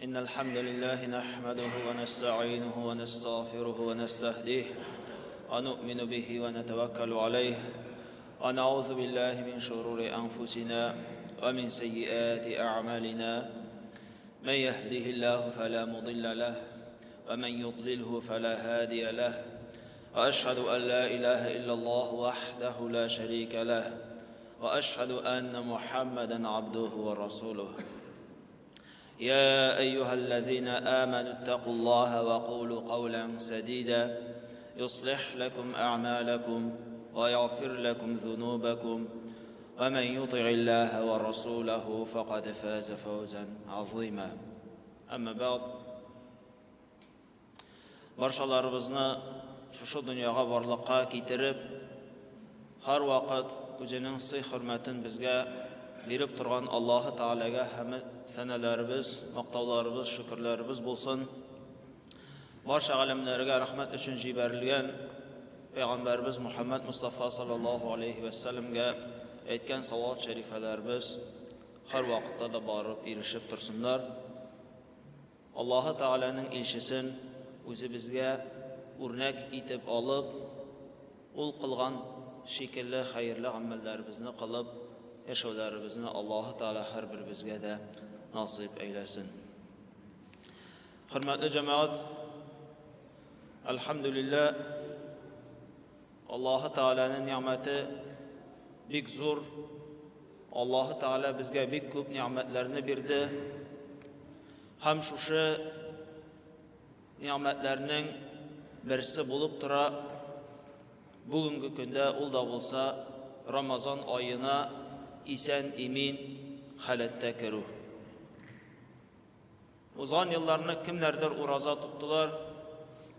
إن الحمد لله نحمده ونستعينه ونستغفره ونستهديه ونؤمن به ونتوكل عليه ونعوذ بالله من شرور أنفسنا ومن سيئات أعمالنا من يهده الله فلا مضل له ومن يضلله فلا هادي له وأشهد أن لا إله إلا الله وحده لا شريك له وأشهد أن محمدًا عبده ورسوله يا أيها الذين آمنوا اتقوا الله وقولوا قولا سديدا يصلح لكم أعمالكم ويغفر لكم ذنوبكم ومن يطع الله ورسوله فقد فاز فوزا عظيما أما بعد barchalarimizni shu dunyoga borliqqa keltirib har vaqt o'zining siy hurmatin bizga berib turgan Alloh taolaga hamd sanalarimiz, maqtovlarimiz, shukrlarimiz bo'lsin. Barcha olimlarga rahmat uchun jibarilgan payg'ambarimiz Muhammad Mustafa sallallohu alayhi va sallamga aytgan salovat sharifalarimiz har vaqtda da borib erishib tursinlar. Alloh taolaning elchisin o'zi bizga o'rnak etib olib, ul qilgan shekilli xayrli amallarimizni qilib yaşavlarimizni Alloh taolo har birimizga da nasib eylesin. Hurmatli jamoat, alhamdulillah Alloh taolaning ne'mati bek zo'r. Alloh taolo bizga bek ko'p ne'matlarni berdi. Ham shu ne'matlarning birisi bo'lib tura bugungi kunda ul da bo'lsa Ramazon oyina isen emin halatda kiru. Uzun yıllarını kimlerdir uraza tuttular,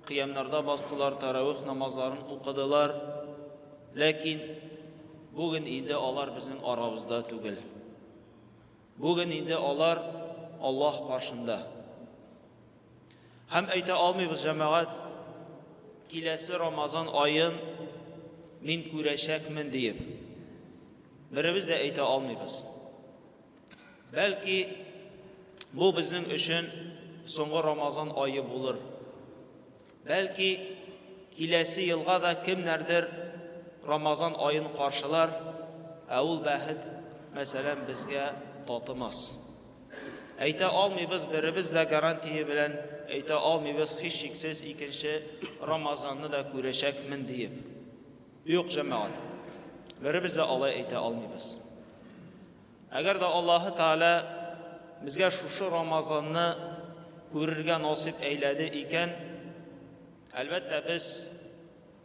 kıyamlarda bastılar, taravih namazlarını okudular. Lakin bugün indi olar bizim aramızda tugul. Bugün indi olar Allah karşında. Hem ayta almayız cemaat, kilesi Ramazan ayın min kureşekmin deyip. Birimiz de ayta almayız. Belki bu bizim için so'nggi Ramazan ayı bulur. Belki kilesi yılga da kimlerdir Ramazan ayını karşılar, avul bahid mesela bizge tatımaz. Ayta almayız, birimiz de garantiyi bilen ayta almayız, hiç şeksiz ikinci Ramazan'ı da kureşekmin deyip. Yok cemaat. Birimiz de Allah'a ayta almayız. Eğer de Allah Teala bizge şu Ramazan'ı görürge nasip eyledi iken, elbette biz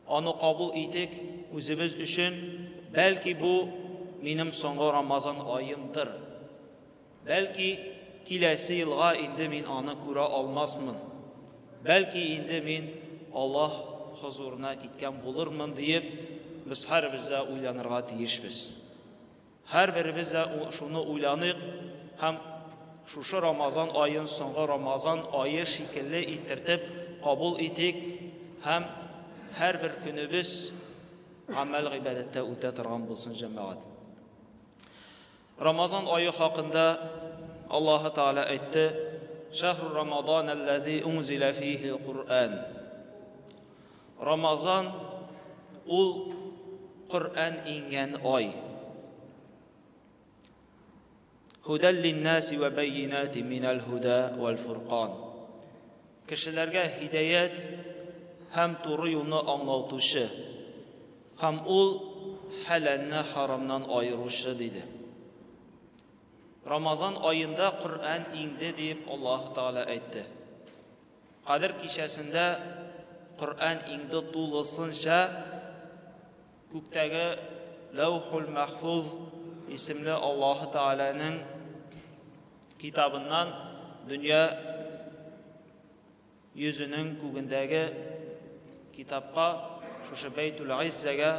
onu kabul ettik özümüz için. Belki bu benim so'nggi Ramazan ayımdır. Belki kilesi yılga indi men onu ko'ra olmasmın. Belki indi men Allah huzuruna gitken bulurman deyip biz her bize uylanırga tiyişmiz. Her birimiz de şunu uylanıp hem şu Ramazan ayın so'nggi Ramazan ayı şekilli ettirtip kabul etik hem her bir günümüz amel ibadette o'ta turgan bo'lsin cemaat. Ramazan ayı hakkında Allah Teala aytdi: "Şahru Ramazan'ellezî unzile fîhil Kur'an." Ramazan ul Kur'an ingen ay. Hudal linnâsi ve beyinâti minel huda vel furqan. Kişilerge hidayet hem doğru yolunu anlatışı, hem ul halalni haramdan ayırışı dedi. Ramazan ayında Kur'an indi deyip Allah Teala aytdı. Kadir kişisinde Kur'an indi tuğlasınca gökteki Levhul Mahfuz isimli Allah Teala'nın kitabından dünya yüzünün kugundagi kitapqa şu Beytul İzze'ge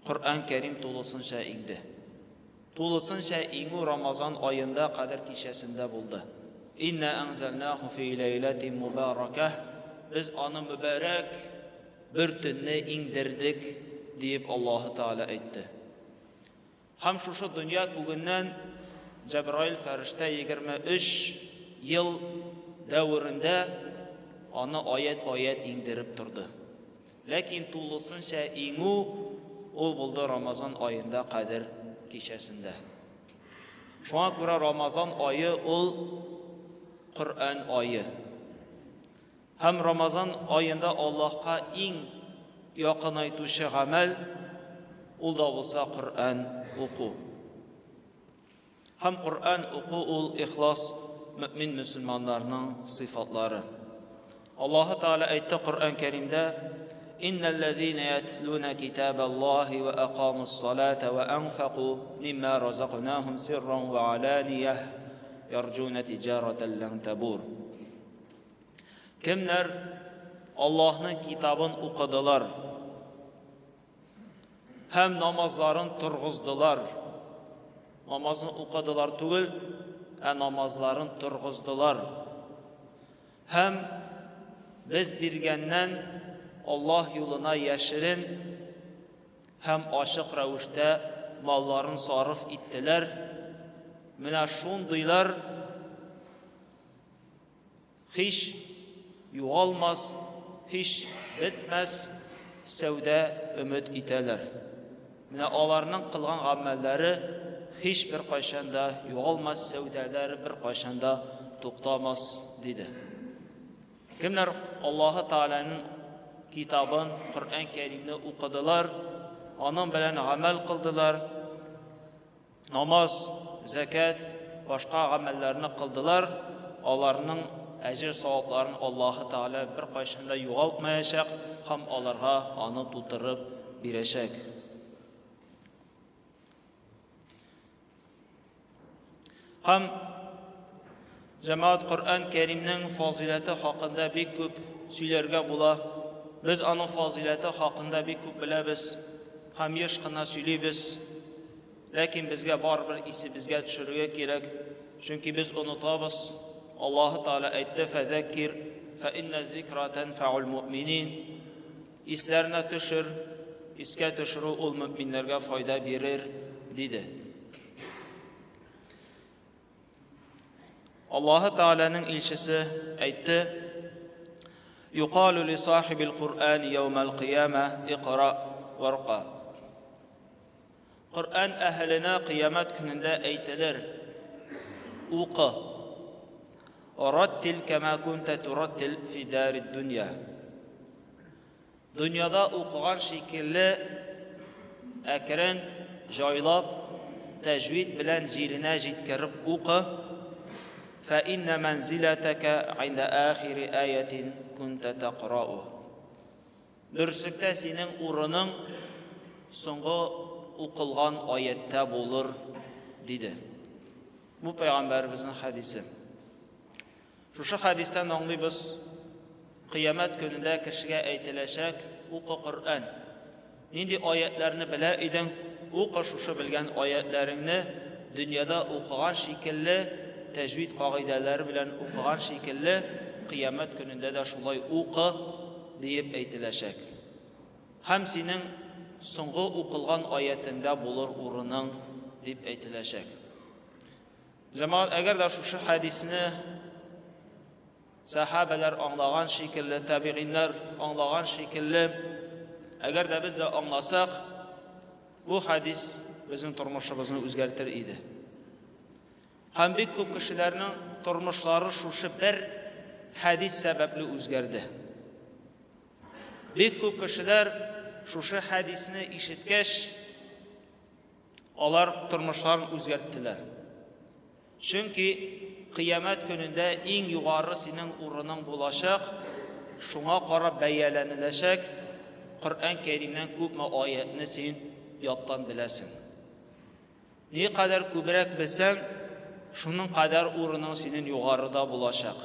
Kur'an Kerim tuğlasınca indi. Tuğlasınca indi Ramazan ayında Kadir kişisinde buldu. İnna enzelnahu fi leyletin mübarekeh. Biz onu mübarek bir tünne indirdik deyip Allah Teala aytdı. Ham şu dünya kugünden Җәбраил фәрештә 23 ел дәврендә аны аят иңдереп торды. Ләкин тулысынча иңү ул булды Рамазан айында Кадер кичәсендә. Шуңа күрә Рамазан айы ул Коръән айы. Һәм Рамазан айында Аллаһка иң якынайтучы гамәл ул да булса Коръән уку. Һәм Коръән уку ул ихлас мөмин мөселманнарның сыйфатлары. Аллаһ Таала әйтте Коръән Кәримдә: "Иннәлләзина ятлуна китабаллаһи ва aqamus-салата ва анфaqу мимма разaqнахум сирран ва аланиях ярджуна тиҗаратан лан табур." Кемнәр Аллаһның китабын укыдылар һәм намазларын торгыздылар. Намазны укыдылар түгел, намазларын торгыздылар. Һәм без биргәннән Аллаһ юлына яшерен һәм ачык рәвештә малларын сарыф иттеләр. Менә шундыйлар һич югалмас, һич бетмәс сәүдә өмет итәләр. Менә аларның кылган гамәлләре һич бер кайчанда югалмас, сәүдәләре бер кайчанда туктамас диде. Кемнәр Аллаһ Тааланың китабын, Коръән Кәримне укыдылар, аның белән гамәл кылдылар, намаз, закат, башка гамәлләрне кылдылар, аларның әҗр савапларын Аллаһ Таала бер кайчанда югалтмаячак һәм аларга аны тутырып бирәчәк. Һәм җәмәгать Коръән Кәримнең фазилаты хакында бик күп сөйләргә була. Без аның фазилаты хакында бик күп беләбез һәм еш кына сөйлибез. Ләкин безгә барыбер исебезгә төшерергә кирәк, чөнки без онытабыз. Аллаһ Таала әйтте: "Фазакир фа инна зикра танфа'ул муъминин." Исләрне төшер, искә төшерү ул мөминнәргә файда бирер диде. Аллаһ Тааланың илчесе әйтте: "Юқалу ли сахибил Qur'ан яумал қияма иқра варқа." Коръән әһленә қиямат көнендә әйтелер: "Уқы. Раттил кама кунта тураттил фи дарид дунья." Дөньяда укыган шикелле әкрен, җайлап, тәҗвид белән җиренә җиткереп укы. Фа инна манзилатака инда ахири аятин кунта тaqra'u. Дөрслектә синең урының соңгы укылган аятта булыр диде. Бу пәйгамбәребезнең хадисе. Шушы хадистән аңлыйбыз, кыямат көнендә кешегә әйтеләчәк: "Укы Коръән." Нинди аятларны белә идең, укы шушы белгән аятларыңны дөньяда укыган шикелле, тәҗвид кагыйдәләре белән укыган шикелле, кыямат көнендә дә шулай укы дип әйтеләчәк. Һәм синең соңгы укылган аятында булыр урының дип әйтеләчәк. Җәмәгать, әгәр дә шушы хадисне сахабалар аңлаган шикелле, табигиннар аңлаган шикелле, әгәр дә без дә аңласак, бу хадис безнең тормышыбызны үзгәртер иде. Һәм бик күп кешеләрнең тормышлары шушы бер хадис сәбәпле үзгәрде. Бик күп кешеләр шушы хадисне ишеткәч, алар тормышларын үзгәрттеләр. Чөнки кыямат көнендә иң югары синең урының булачак, шуңа карап бәяләнеләчәк. Коръән Кәримнән күпме аятны син яттан беләсең. Ни кадәр күбрәк белсәң, шуның кадәр урының синең югарыда булачак.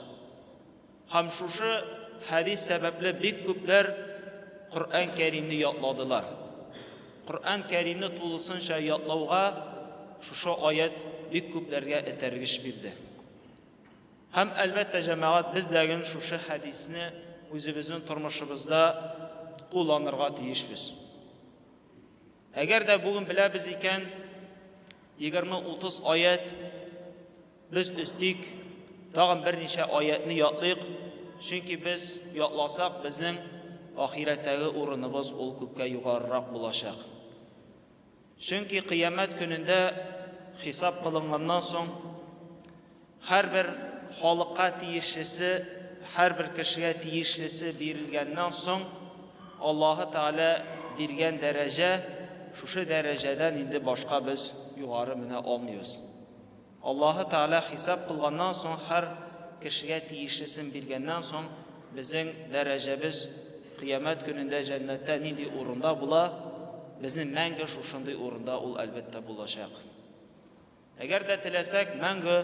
Һәм шушы хадис сәбәпле бик күпләр Коръән Кәримне ятладылар. Коръән Кәримне тулысынча ятлауга шушы аят бик күпләргә этәргеш бирде. Һәм әлбәттә җәмәгать, без дәген шушы хадисне үзебезнең тормышыбызда кулланырга тиешбез. Әгәр дә бүген беләбез икән, 20-30 аят biz üstük tag'in bir necha oyatni yodlayq, chunki biz yodlasak bizning oxiratdagi o'rnimiz ul ko'pga yuqoriroq bo'lacak. Chunki qiyomat kunida hisob qilingandan so'ng har bir xalqqa tegishli, har bir kishiga tegishli berilgandan so'ng Alloh taolo bergan daraja shu darajadan endi boshqa biz yuqori mena olmaymiz. Alloh taolo hisob qilgandan so'ng har kishiga tegishlisini bergandan so'ng bizning darajamiz qiyomat kunida jannatda nindi o'rinda bo'la, bizning mangu shunday o'rinda ul albatta bo'lacak. Agarda tilasak mangu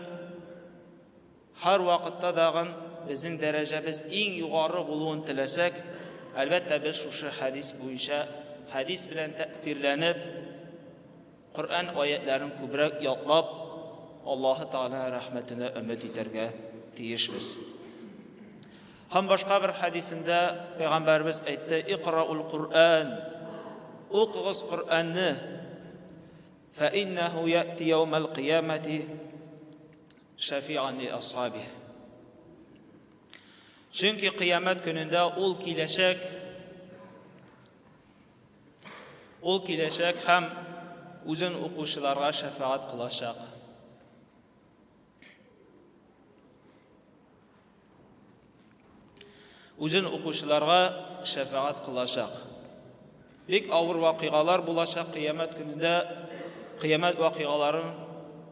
har vaqtda dag'in bizning darajamiz eng yuqori bo'lishini tilasak, albatta biz shu hadis bo'yicha hadis bilan ta'sirlanib Qur'on oyatlarini ko'proq yodlab Alloh taolo rahmatini umid etarga tiyishmiz. Ham boshqa bir hadisida payg'ambarimiz aytdi: "Iqra'ul Qur'an." O'qigiz Qur'onni. Fa innahu ya'ti yawmal qiyamati shafi'an li ashabihi. Chunki qiyomat kunida ul kelajak ham o'zin o'quvchilarga shafaat qilacak. O'zin o'quvchilarga shafaat qilacak. Bek og'ir voqealar bo'lacak qiyomat kunida. Qiyomat voqealarini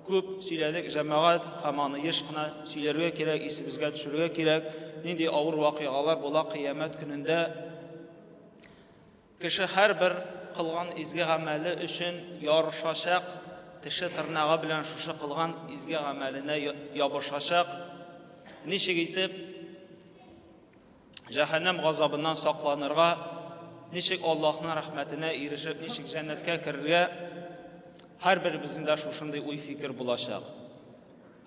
ko'p söyledik jamoat, hamon yeshqina söylerga kerak, esimizga tushirga kerak. Nindi og'ir voqealar bo'la qiyomat kunida. Kishi har bir qilgan izgi amali uchun yorishashaq, tishi tirnog'i bilan shu qilgan izgi amalini yopishashaq. Nishig etib jahannam g'azobidan saqlanirga, nishig Allohning rahmatine erishib, nishig jannatga kirishga har birimizning da shunday o'y fikr bo'lacak.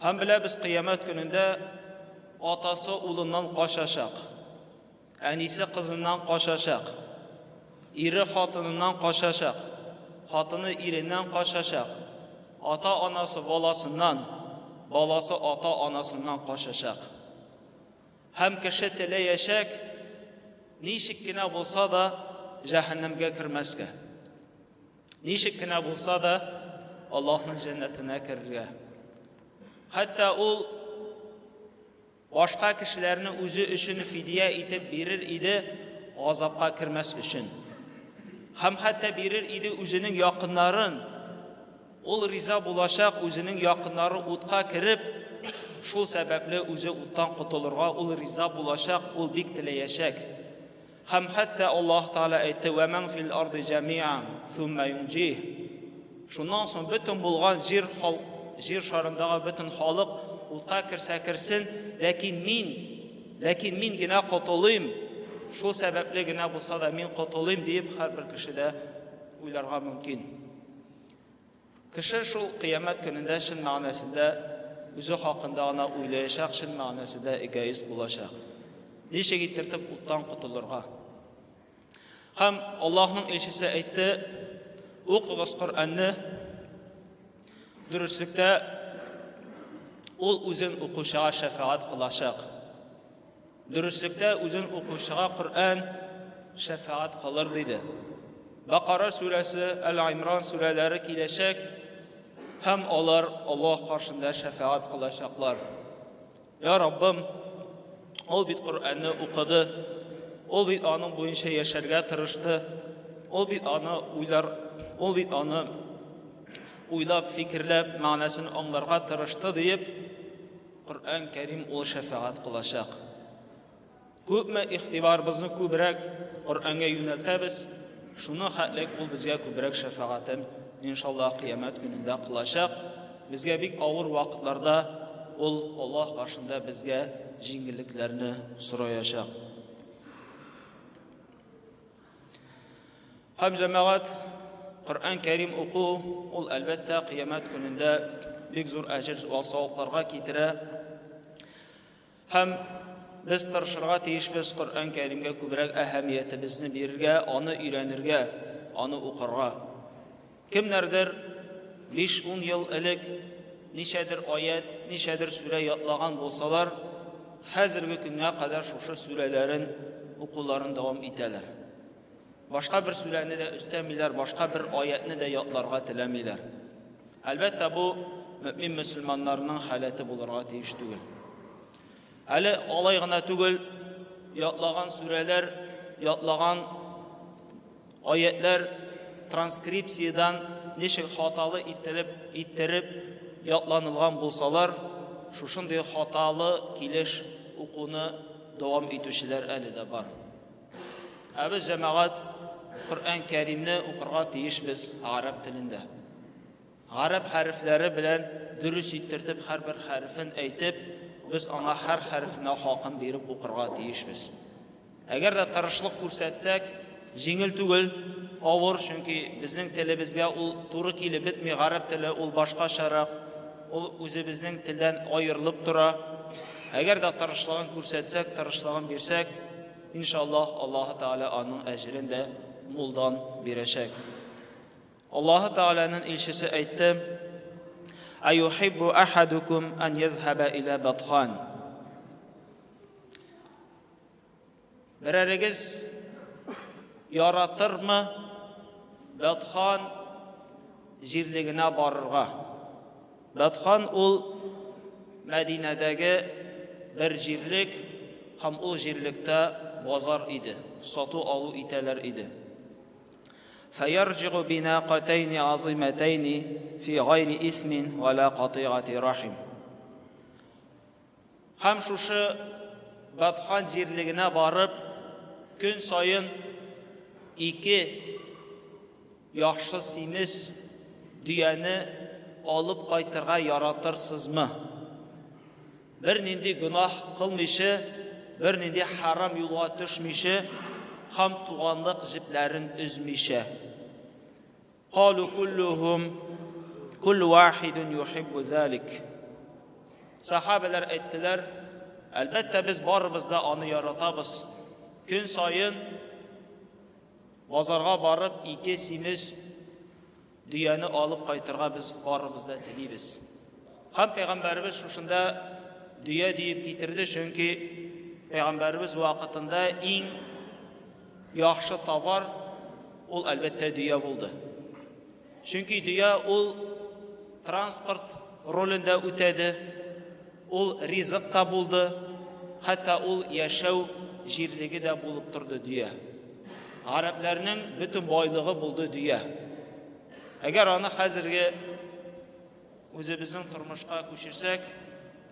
Ham bila biz qiyomat kunida otasi o'g'lidan qochashaq, anisi qizidan qochashaq, eri xotinidan qochashaq, xotini eridan qochashaq, ota onasi bolasidan, bolasi ota onasidan qochashaq. Ham kishi tilayashak nishikkina bo'lsa da jahannamga kirmasga, nishikkina bo'lsa da Allohning jannatine kirga. Hatta u boshqa kishilarni o'zi uchun fidya etib berir edi, azobga kirmas uchun. Ham hatta berir edi o'zining yaqinlarin, ul rizo bo'lashaq o'zining yaqinlari o'tqa kirib, shu sababli o'zi o'tdan qutulurga ul rizo bo'lashaq, ul bek tilayashak. Ham hatta Alloh taolo aytdi: "Va man fil ardi jami'an thumma yunjih." Shundan so'ng butun bo'lgan yer sharindagi butun xalq o'tqa kirsa kirsin, lekin mengina qutulayım. Shu sababligina bo'lsa da men qutulayım deb har bir kishida o'ylarga mumkin. Kishi shu qiyomat kunida shin ma'nosida o'zi haqida o'ylayashaq, shin ma'nosida egoist bo'lashaq. Nishig ettirib o'tdan qutulurga. Ham Allohning elchisi aytdi: "O'qigiz Qur'onni." Durustlikda ul o'zin o'quvchiga shafaat qilashaq. Durustlikda o'zin o'quvchiga Qur'on shafaat qilar dedi. Baqara surasi, Al-Imron suralari kelashak, ham ular Alloh qarshida shafaat qilashaqlar. Ya Rabbim, ol bit Qur'onni o'qidi, ol bit onun bo'yicha yasharga tirishdi, ol bit onu o'ylab, fikrlab, ma'nosini anglarga tirishdi deb Qur'on Karim ol shafaat qilashaq. Ko'pmi ixtibor bizni ko'proq Qur'onga yo'naltamiz, shuni haqlik ul bizga ko'proq shafaatini inshaalloh qiyomat kunida qilashaq. Bizga bek og'ir vaqtlarda ul Alloh qarshida bizga yengilliklarni so'rayashaq. Ham jamoat Qur'on Karim o'qu ul albatta qiyomat kunida bek zo'r ajr va savoblarga keltira. Ham biz tirishirga tegishmiz Qur'on Karimga ko'proq ahamiyatimizni berishga, uni o'rganirga, uni o'qirga. Kimlardir 5-10 yil ilk нишәдер аят, нишәдер сүрә ятлаган булсалар, хәзерге көнгә кадәр шушы сүрәләрен укуларын дәвам итәләр. Башка бер сүрәне дә өстәмиләр, башка бер аятны да ятларга теләмиләр. Әлбәттә, бу мөмин мөселманнарның халәте булырга тиеш түгел. Әле алай гына түгел, ятлаган сүрәләр, ятлаган аятлар транскрипциядан ничек хаталы иттереп ятланылган булсалар, шушындый хаталы килеш укуны дәвам итүчеләр әле дә бар. Без җәмәгать Коръән Кәримне укырга тиешбез гарәп телендә. Гарәп хәрефләре белән дөрес иттереп һәрбер хәрефен әйтеп, без аңа һәр хәрефенә хакын биреп укырга тиешбез. Әгәр дә тырышлык күрсәтсәк, җиңел түгел, авыр, чөнки безнең телебезгә ул туры килеп бетми, гарәп теле ул башкачарак, ул үзебезнең телдән аерылып тора. Әгәр дә тырышлыгын күрсәтсәк, тырышлыгын бирсәк, иншаллаһ, Аллаһ Тәгалә аның әҗрен дә мулдан бирәчәк. Аллаһ Тәгаләнең илчесе әйтте: "Аюхиббу ахадукум ан язхаба иля батхан." Берәрегез яратырмы Батхан җирлегенә барырга? Батхан ул Мәдинәдәге бер җирлек, һәм ул җирлектә базар иде, сату алу итәләр иде. فَيَرْجِعُ بِنَاقَتَيْنِ عَظِيمَتَيْنِ فِي غَيْرِ إِثْمٍ وَلَا قَطِيعَةِ رَحِمٍ. Һәм шушы Батхан җирлегенә барып, көн сайын ике яхшы симез дөяне алып кайтырга яратырсызмы? Бер нинди гунах кылмыйча, бер нинди харам юлга төшмичә, һәм туганлык җипләрен үзмичә. Калу куллу вахидун юхиббу залик. Сахабалар әйттеләр: әлбәттә, без барыбыз да аны яратабыз. Көн сайын базарга барып, ике симез дөяне алып кайтырга без барыбыз да телибез. Һәм Пәйгамбәрбез шушында дөя диеп китерде, чөнки Пәйгамбәрбез вакытында иң яхшы товар ул әлбәттә дөя булды. Чөнки дөя ул транспорт ролендә үтәде, ул ризык та булды, хәтта ул яшәү җирлеге дә булып торды дөя. Гарәпләрнең бөтен байлыгы булды дөя. Әгәр аны хәзерге үзебезнең тормышка күчерсәк,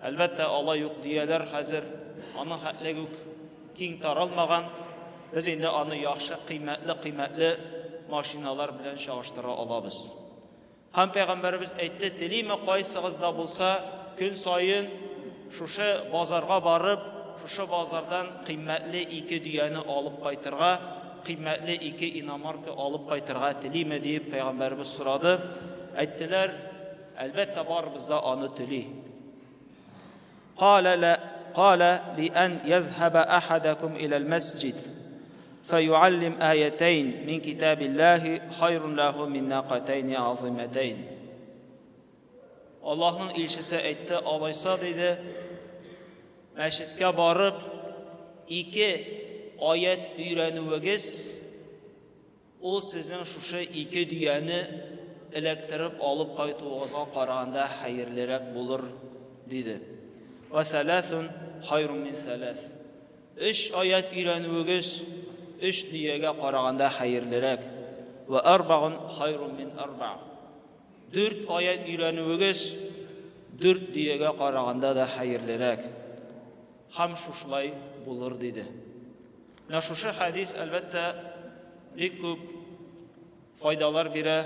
әлбәттә, алай юк дөяләр хәзер аның хәтлеге үк киң таралмаган. Без инде аны яхшы кыйммәтле машиналар белән чагыштыра алабыз. Һәм Пәйгамбәрбез әйтте: "Телиме кайсыгызда булса, көн сайын шушы базарга барып, шушы базардан кыйммәтле ике дөяне алып кайтырга, кыйммәтле ике иномарка алып кайтырга телиме?" дип Пәйгамбәрбез сорады. Әйттеләр: "Әлбәттә, барыбыз да аны тели." قال لأن يذهب أحدكم إلى المسجد فيعلم آيتين من كتاب الله خير له من ناقتين عظيمتين. Allah'ın ilçisi etti, alaysa dedi, məşidkə barıb, iki ayet öyrənüvəgiz, o sizin şuşu iki düyəni elektirib alıp qaytuğuza qarağında hayırlıraq bulur, dedi. Və thələthun hayrun min thələth. Üç ayet öyrənüvəgiz, üç düyəgə qarağında hayırlıraq. Və arba'un hayrun min arba'. Dört ayet öyrənüvəgiz, dört düyəgə qarağında da hayırlıraq. Ham şuşlay bulur, dedi. Şuşu hadis əlbəttə bir көп faydalar birə.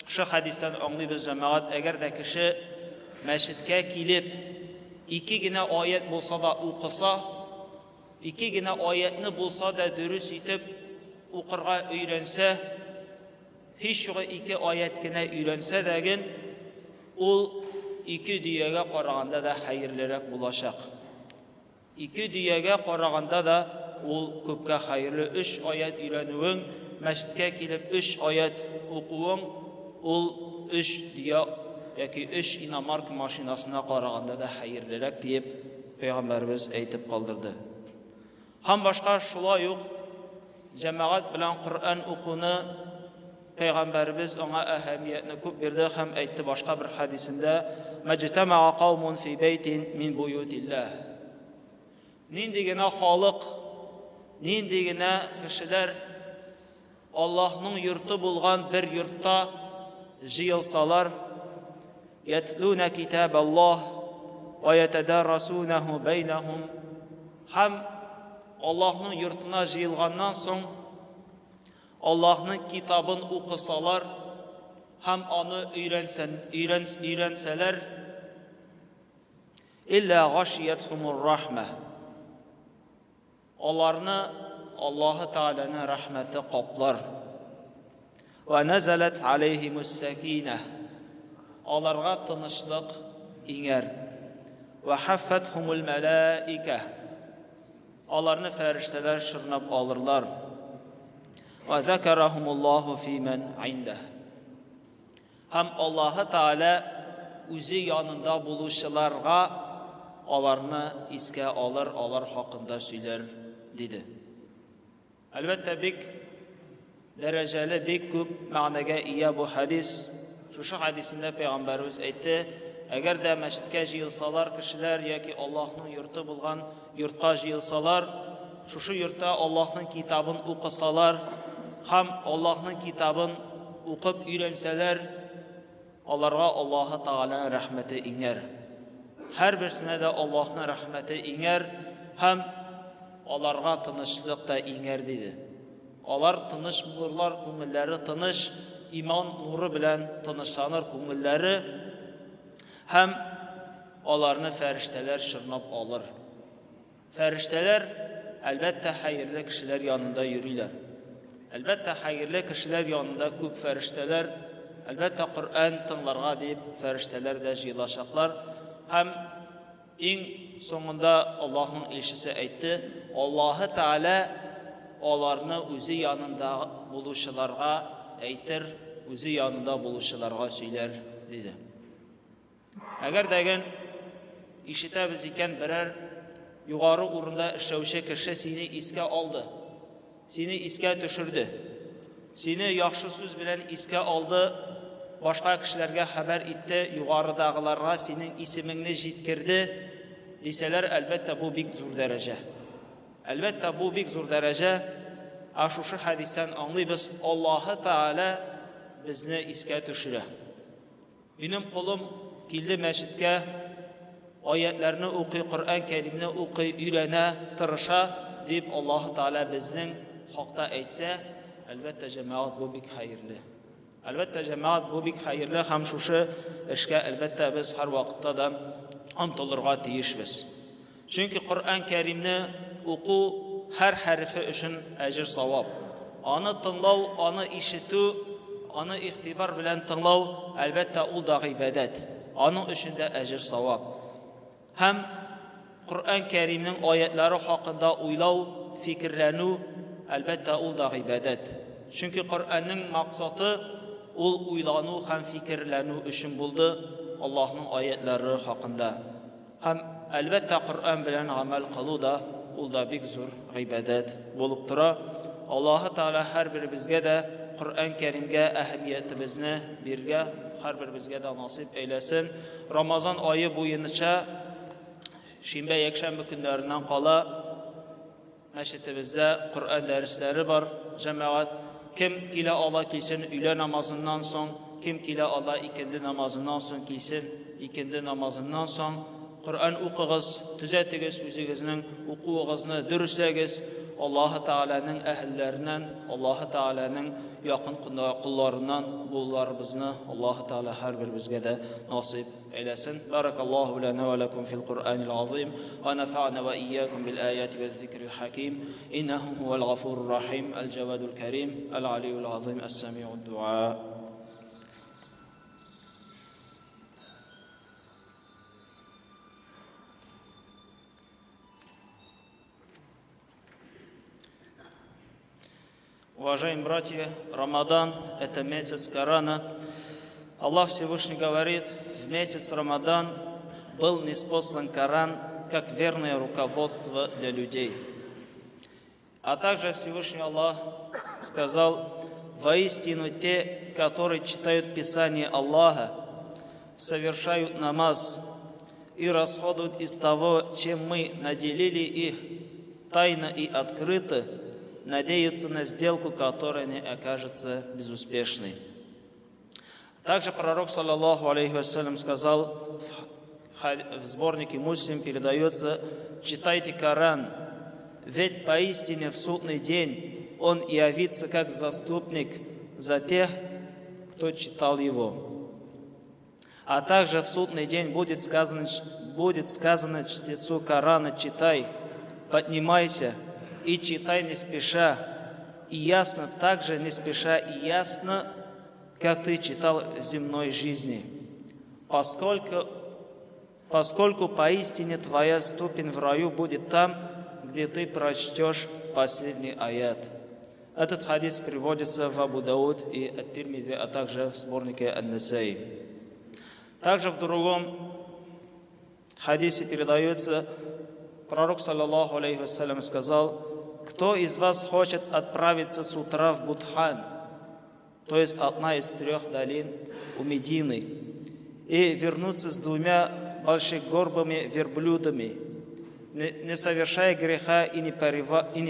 Şu hadisdən anlayırız cəmaət, əgər də kişi məşidkə kilib, iki günə ayet bulsa da oxusa, iki günə ayetini bulsa da dürüst itib oqurğa öyrənsə, heç yox iki ayet günə öyrənsə dəgin, ol iki düyəgə qarağında da hayırlıraq bulaşaq. İki düyəgə qarağında da ol köpkə hayırlı. Üç ayet öyrənüvün, məşidkə kilib üç ayet oxuun, ol üç düyə яки 3 иномарка машинасына караганда да хәерлерәк дип Пәйгамбәрбез әйтеп калдырды. Һәм башка шулай ук җәмәгать белән Коръән укуны Пәйгамбәрбез аңа әһәмиятне күп бирде һәм әйтте башка бер хадисендә: "Маҗтама'a каумун фи бәйтин мин буютиллах". Нинди генә халык, нинди генә кешеләр Аллаһның йорты булган бер йортта җыелсалар, ятлуна китабаллаһ ва ятадаррасунаху бәйнәһум, һәм Аллаһның йортына җыелганнан соң Аллаһның китабын укысалар һәм аны өйрәнсәләр, илля гашиятхумур рахма, аларны Аллаһы Тәгаләнең рәхмәте каплар. Ва назалат алейхимус сакина, аларга тынычлык иңәр. Ва хаффатхумул малаика, аларны фәрештәләр шырнап алырлар. Ва закарахумуллаһу фиман индә, һәм Аллаһы Тәгалә үзе янында булучыларга аларны искә алыр, алар хакында сөйләр диде. Әлбәттә, бик дәрәҗәле, бик күп мәгънәгә ия бу хадис. Шушы хадисендә Пәйгамбәрбез әйтте: әгәр дә мәчеткә җыелсалар кешеләр яки Аллаһның йорты булган йортка җыелсалар, шушы йортта Аллаһның китабын укысалар һәм Аллаһның китабын укып өйрәнсәләр, аларга Аллаһы Тәгаләнең рәхмәте иңәр. Һәр берсенә дә Аллаһның рәхмәте иңәр һәм аларга тынычлык та иңәр диде. Алар тыныч булырлар, күңелләре тыныч, иман нуры белән тынычланыр күңелләре, һәм аларны фәрештәләр шырнап алыр. Фәрештәләр әлбәттә хәерле кешеләр янында йөриләр. Әлбәттә хәерле кешеләр янында күп фәрештәләр, әлбәттә Коръән тыңларга дип фәрештәләр дә җыелачаклар. Һәм иң соңында Аллаһның илчесе әйтте: Аллаһы Тәгалә аларны үзе янында булучыларга әйтер, үзе янында булучыларга сөйләр диде. Әгәр дәген ишетәбез икән, берәр югары урында эшләүче кеше сине искә алды, сине искә төшерде, сине яхшы сүз белән искә алды, башка кешеләргә хәбәр итте, югарыдагыларга синең исемеңне җиткерде дисәләр, әлбәттә бу бик зур дәрәҗә. Әлбәттә бу бик зур дәрәҗә. Шушы хадистан аңлыйбыз, Аллаһы Тәгалә безне искә төшерә. Минем кулым килде мәчеткә, аятларны укый, Коръән Кәримне укый, өйрәнә, тырыша дип Аллаһы Тәгалә безнең хакта әйтсә, әлбәттә җәмәгать бу бик хәерле. Әлбәттә җәмәгать бу бик хәерле һәм шушы эшкә әлбәттә без һәр вакытта да омтылырга тиешбез. Чөнки Коръән Кәримне уку һәр хәрефе өчен әҗр савап. Аны тыңлау, аны ишетү, аны игътибар белән тыңлау, әлбәттә ул да гыйбадәт. Аның өчен дә әҗр савап. Һәм Коръән Кәримнең аятлары хакында уйлау, фикерләнү, әлбәттә ул да гыйбадәт. Чөнки Коръәннең максаты ул уйлану һәм фикерләнү өчен булды, Аллаһның аятлары хакында. Һәм әлбәттә Коръән белән гамәл кылу да ул да бик зур гыйбадәт булып тора. Аллаһы Тәгалә һәр беребезгә дә Коръән Кәримгә әһәмиятебезне биргә, һәр беребезгә дә насип әйләсен. Рамазан айы буенча шимбә, якшәмбе көннәреннән кала мәчетебездә Коръән дәресләре бар. Җәмәгать кем килә ала килсен өйлә намазыннан соң, кем килә ала икенде намазыннан соң килсен, икенде намазыннан соң Коръән укыгыз, төзәтегез үзегезнең укуыгызны, дөресләгез. Аллаһы Тәгаләнең әһелләреннән, Аллаһы Тәгаләнең якын кулларыннан булуларыбызны Аллаһы Тәгалә һәр беребезгә дә насип әйләсен. Баракаллаһу лана ва лакум фил Qur'анил азим ва нафa'на ва iyyakum bil ayati ваз зикрил хаким. Иннаху хувал гафурur рахим, ал джавадул карим, ал алиюл азим, ас-сами'уд ду'a. Уважаемые братья, Рамадан – это месяц Корана. Аллах Всевышний говорит, в месяц Рамадан был ниспослан Коран как верное руководство для людей. А также Всевышний Аллах сказал, воистину те, которые читают Писание Аллаха, совершают намаз и расходуют из того, чем мы наделили их, тайно и открыто, надеются на сделку, которая не окажется безуспешной. Также пророк, саллаллаху алейхи вассалям, сказал, в сборнике Муслим передается, читайте Коран, ведь поистине в судный день он явится как заступник за тех, кто читал его. А также в судный день будет сказано чтецу Корана, читай, поднимайся и читай не спеша, и ясно также не спеша, и ясно, как ты читал в земной жизни, поскольку поистине твоя ступень в раю будет там, где ты прочтешь последний аят. Этот хадис приводится в Абу Дауд и Ат-Тирмизи, а также в сборнике Ан-Насаи. Также в другом хадисе передается, пророк, саллаллаху алейхи вассалям, сказал, кто из вас хочет отправиться с утра в Будхан, то есть одна из 3 долин у Медины, и вернуться с 2 большегорбыми верблюдами, не совершая греха и не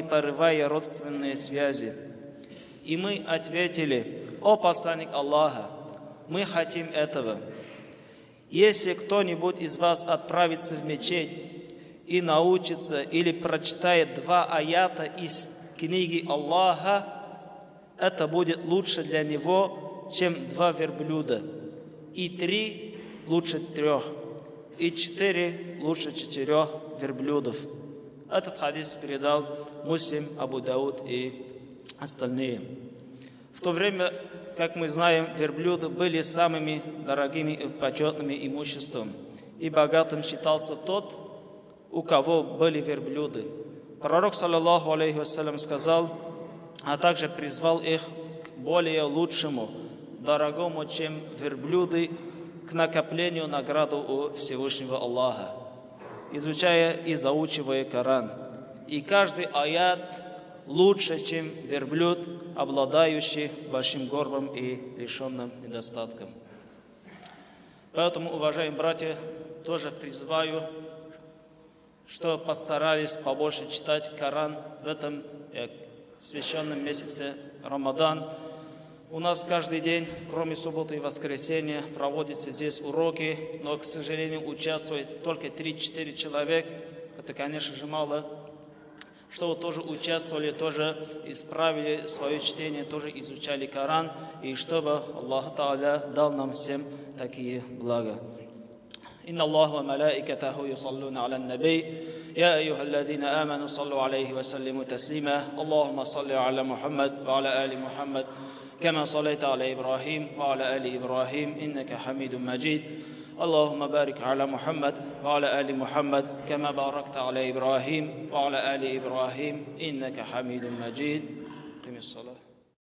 порывая родственные связи. И мы ответили, о посланник Аллаха, мы хотим этого. Если кто-нибудь из вас отправится в мечеть и научится или прочитает 2 аята из книги Аллаха, это будет лучше для него, чем 2 верблюда, и 3 лучше 3, и 4 лучше 4 верблюдов. Этот хадис передал Муслим, Абу Дауд и остальные. В то время, как мы знаем, верблюды были самыми дорогими и почетными имуществом, и богатым считался тот, у кого были верблюды. Пророк, саллаллаху алейхи вассалям, сказал, а также призвал их к более лучшему, дорогому, чем верблюды, к накоплению награды у Всевышнего Аллаха, изучая и заучивая Коран. И каждый аят лучше, чем верблюд, обладающий большим горбом и лишенным недостатком. Поэтому, уважаемые братья, тоже призываю, что постарались побольше читать Коран в этом священном месяце Рамадан. У нас каждый день, кроме субботы и воскресенья, проводятся здесь уроки, но, к сожалению, участвует только 3-4 человека. Это, конечно же, мало. Чтобы тоже участвовали, тоже исправили свое чтение, тоже изучали Коран, и чтобы Аллах Та'аля дал нам всем такие блага. إن الله وملائكته يصلون على النبي يا أيها الذين آمنوا صلوا عليه وسلموا تسليما اللهم صل على محمد وعلى آل محمد كما صليت على إبراهيم وعلى آل إبراهيم إنك حميد مجيد اللهم بارك على محمد وعلى آل محمد كما باركت على إبراهيم وعلى آل إبراهيم إنك حميد مجيد قم الصلاة